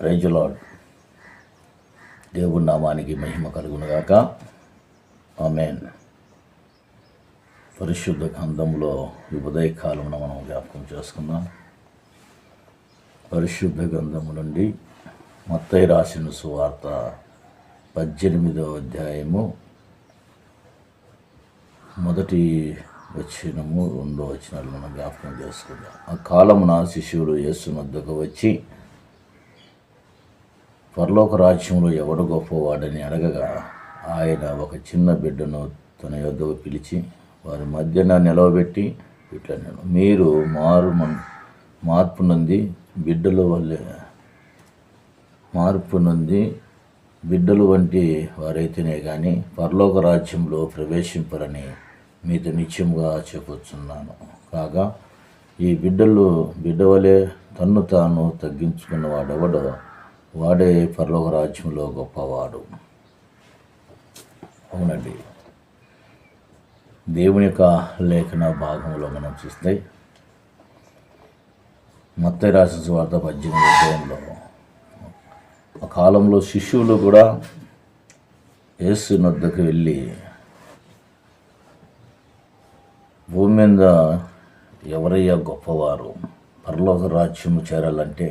Praise lord. దేవుని నామానికి మహిమ కలుగునుగాక. ఆమేన్. పరిశుద్ధ గ్రంథంలో ఈ ఉదయకాలంలో మనం జ్ఞాపకం చేసుకుందాం. పరిశుద్ధ గ్రంథము నుండి మత్తయి రాసిన సువార్త 18వ అధ్యాయము 1వ వచనము 2వ వచనాలు మనం జ్ఞాపకం చేసుకుందాం. ఆ కాలమున శిష్యులు యేసు వద్దకు వచ్చి, పరలోక రాజ్యంలో ఎవడు గొప్పవాడని అడగగా, ఆయన ఒక చిన్న బిడ్డను తన యొద్దకు పిలిచి వారి మధ్యన నిలవబెట్టి ఇట్లా, మీరు మార్పు నొంది బిడ్డలు వంటి వారైతేనే కానీ పరలోక రాజ్యంలో ప్రవేశింపరని మీతో నిత్యముగా చెప్పుచున్నాను. కాగా ఈ బిడ్డ వలె తన్ను తాను తగ్గించుకున్నవాడెవడో వాడే పరలోక రాజ్యంలో గొప్పవాడు. అవునండి, దేవుని యొక్క లేఖన భాగంలో మనం చూస్తే మత్తయి రాసిన సువార్త 18వ అధ్యాయంలో ఆ కాలంలో శిష్యులు కూడా యేసు వద్దకు వెళ్ళి, భూమి మీద ఎవరయ్యా గొప్పవారు, పరలోక రాజ్యం చేరాలంటే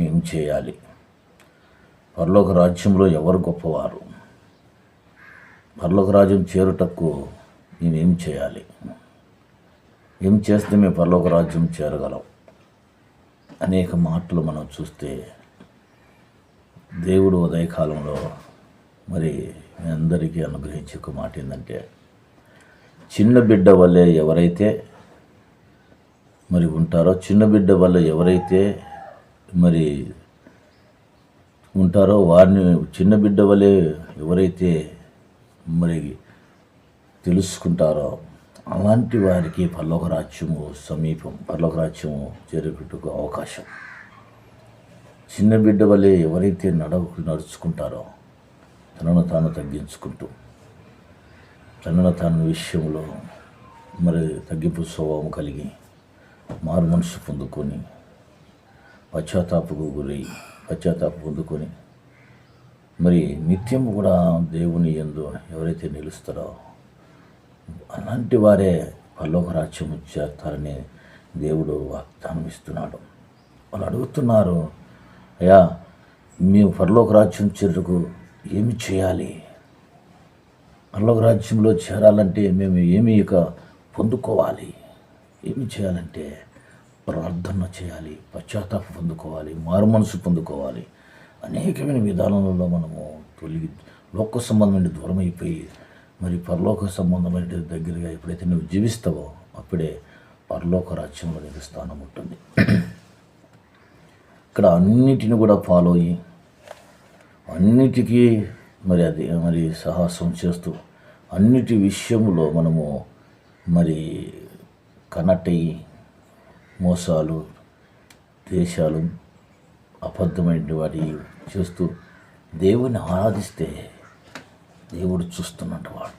ఏం చేయాలి, పరలోక రాజ్యంలో ఎవరు గొప్పవారు, పరలోక రాజ్యం చేరుటకు మేమేం చేయాలి, ఏం చేస్తే మేము పరలోక రాజ్యం చేరగలం అనేక మాటలు మనం చూస్తే, దేవుడు ఉదయకాలంలో మరి మీ అందరికీ అనుగ్రహించే ఒక మాట ఏంటంటే, చిన్న బిడ్డ వల్లే ఎవరైతే మరి ఉంటారో, చిన్న బిడ్డ వల్ల ఎవరైతే మరి ఉంటారో వారిని, చిన్న బిడ్డ వల్లే ఎవరైతే మరి తెలుసుకుంటారో అలాంటి వారికి పరలోక రాజ్యము సమీపం, పరలోక రాజ్యము చేరుటకు అవకాశం. చిన్న బిడ్డ వల్లే ఎవరైతే నడుచుకుంటారో, తనను తాను తగ్గించుకుంటూ, తనను తాను విషయంలో మరి తగ్గింపు స్వభావం కలిగి మారు మనసు పొందుకొని పశ్చాత్తాపం పొందుకొని మరి నిత్యం కూడా దేవుని యందు ఎవరైతే నిలుస్తారో అలాంటి వారే పరలోక రాజ్యం చేస్తారని దేవుడు వాగ్దానం ఇస్తున్నాడు. వాళ్ళు అడుగుతున్నారు, అయ్యా మేము పరలోక రాజ్యం చేరుటకు ఏమి చేయాలి, పరలోక రాజ్యంలో చేరాలంటే మేము ఏమి ఇక పొందుకోవాలి, ఏమి చేయాలంటే ప్రార్థన చేయాలి, పశ్చాత్తాపం పొందుకోవాలి, మారు మనసు పొందుకోవాలి. అనేకమైన విధానాలలో మనము లోక సంబంధమైన దూరం అయిపోయి మరి పరలోక సంబంధమైన దగ్గరగా ఎప్పుడైతే నువ్వు జీవిస్తావో అప్పుడే పరలోక రాజ్యంలో నీకు స్థానం ఉంటుంది. ఇక్కడ అన్నిటిని కూడా ఫాలో అయ్యి అన్నిటికీ మరి సాహసం చేస్తూ అన్నిటి విషయంలో మనము మరి కనెక్ట్ అయ్యి మోసాలు, దేశాలు, అబద్ధమైన వాటి చేస్తూ దేవుని ఆరాధిస్తే దేవుడు చూస్తున్నట్టు వాడు.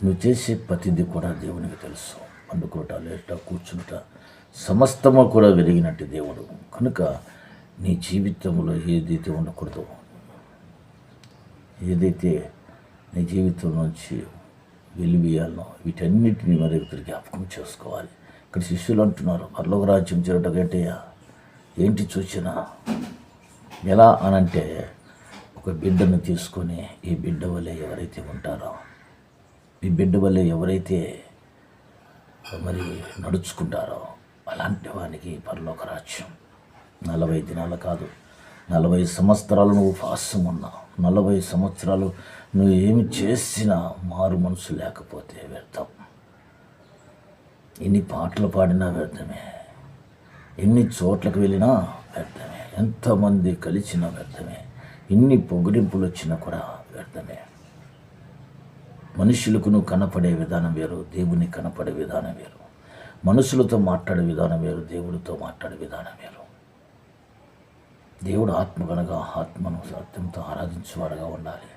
నువ్వు చేసే ప్రతిదీ కూడా దేవునికి తెలుసు. పండుకోట, లేట, కూర్చుంట సమస్తము కూడా వెలిగినట్టు దేవుడు. కనుక నీ జీవితంలో ఏదైతే ఉండకూడదో, ఏదైతే నీ జీవితం నుంచి వెలివేయాలనో వీటన్నిటిని మరి ఇక్కడ జ్ఞాపకం చేసుకోవాలి. ఇక్కడ శిష్యులు అంటున్నారు, పరలోక రాజ్యం చేరటంటేయా ఏంటి సూచన, ఎలా అనంటే ఒక బిడ్డను తీసుకొని ఈ బిడ్డ వల్లే ఎవరైతే ఉంటారో, ఈ బిడ్డ వల్లే ఎవరైతే మరి నడుచుకుంటారో అలాంటి వానికి పరలోక రాజ్యం. 40 దినాలు కాదు, 40 సంవత్సరాలు నువ్వు ఉపవాసం ఉన్నావు, 40 సంవత్సరాలు నువ్వు ఏమి చేసినా మారు మనసు లేకపోతే వ్యర్థం. ఎన్ని పాటలు పాడినా వ్యర్థమే, ఎన్ని చోట్లకు వెళ్ళినా వ్యర్థమే, ఎంతమంది కలిసినా వ్యర్థమే, ఎన్ని పొగిడింపులు వచ్చినా కూడా వ్యర్థమే. మనుషులకు నువ్వు కనపడే విధానం వేరు, దేవుని కనపడే విధానం వేరు. మనుషులతో మాట్లాడే విధానం వేరు, దేవుడితో మాట్లాడే విధానం వేరు. దేవుడు ఆత్మ కనుక ఆత్మను సత్యంతో ఆరాధించేవాడుగా ఉండాలి.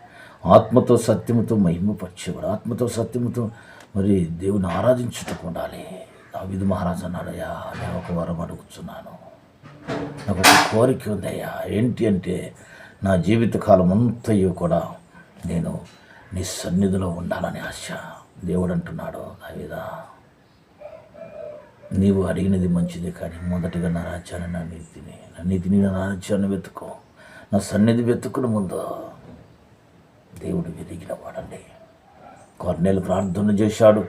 ఆత్మతో సత్యముతో మహిమపరిచేవాడు, ఆత్మతో సత్యముతో మరి దేవుని ఆరాధించుటకు ఉండాలి. దావీదు మహారాజు అన్నాడయ్యా, నేను ఒక వరం అడుగుతున్నాను, నాకు ఒక కోరిక ఉందయ్యా. ఏంటి అంటే నా జీవితకాలం అంతయు కూడా నేను నీ సన్నిధిలో ఉండాలని ఆశ. దేవుడు అంటున్నాడు, దావీదా, నీవు అడిగినది మంచిదే, కానీ మొదటిగా నా రాజ్యాన్ని, నా నీతిని నా రాజ్యాన్ని వెతుకో, నా సన్నిధి వెతుకుని ముందు. దేవుడు ఎదిగిన వాడండి. కొర్నేలు ప్రార్థన చేశాడు.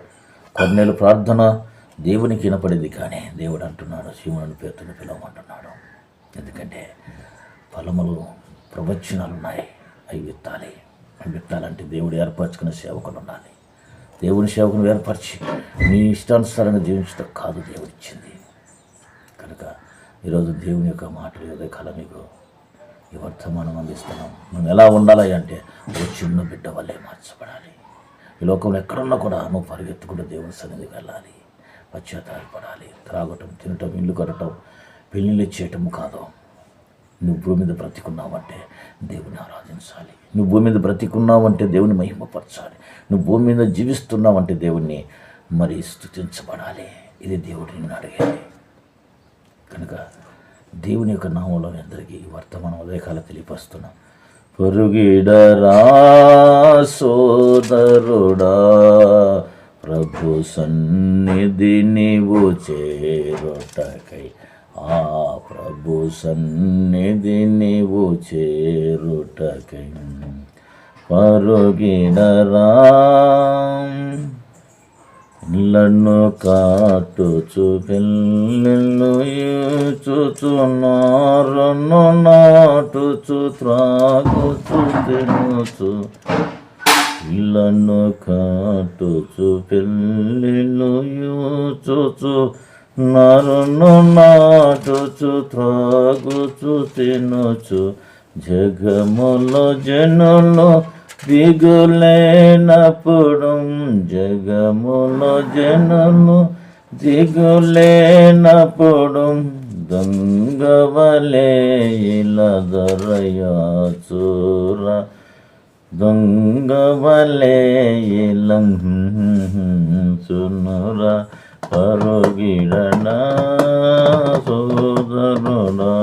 కొర్నేలు ప్రార్థన దేవునికి వినపడింది, కానీ దేవుడు అంటున్నాడు, సీమోను పేతురుని పిలవమంటున్నాడు. ఎందుకంటే ఫలములు, ప్రవచనాలు ఉన్నాయి, అవి విత్తాలి. అవి విత్తాలంటే దేవుడు ఏర్పరచుకున్న సేవకులు ఉండాలి. దేవుని సేవకును ఏర్పరిచి నీ ఇష్టానుసారంగా జీవించడం కాదు దేవుడిచ్చింది. కనుక ఈరోజు దేవుని యొక్క మాటలు ఉదయకాలం మీకు ఈ వర్తమానం అందిస్తున్నాం. నువ్వు ఎలా ఉండాలి అంటే ఒక చిన్న బిడ్డ వల్లే మార్చబడాలి. ఈ లోకంలో ఎక్కడున్నా కూడా నువ్వు పరిగెత్తుకుంటూ దేవుని సన్నిధికి వెళ్ళాలి, పశ్చాత్తాపడాలి. త్రాగటం, తినటం, ఇల్లు కట్టడం, పెళ్ళిళ్ళు చేయటం కాదు. నువ్వు భూమి మీద బ్రతికున్నావంటే దేవుని ఆరాధించాలి. నువ్వు భూమి మీద బ్రతికున్నావంటే దేవుని మహిమపరచాలి. నువ్వు భూమి మీద జీవిస్తున్నావంటే దేవుణ్ణి మరి స్తుతించబడాలి. ఇది దేవుడు నిన్ను అడిగేది. కనుక దేవుని యొక్క నామంలో అందరికీ వర్తమానం ఉదయకాల తెలియపరుస్తున్నాం. పొరుగిడరా సోదరుడా, ప్రభు సన్నిధి నీవు చేరుటకై, ఆ ప్రభు సన్నిధి నీవు చేరుటకై పరుగిడరా. ఇళ్ళను కాటుచు పిల్లలు ఈచుచు, నారును నాటుచు, త్రాగుచు, తినుచు. ఇళ్ళను కాటుచు పిల్లలు ఈచుచు, నారును నాటుచు, త్రాగుచు, తినుచు. జగములో జనులు దిగులేనప్పుడు, జగములో జనులు దిగులేనప్పుడు, దొంగవలే ఇలా దొరయాచురా, దొంగవలే ఇలా సునురా. పరుగిడనా సోదరుడా,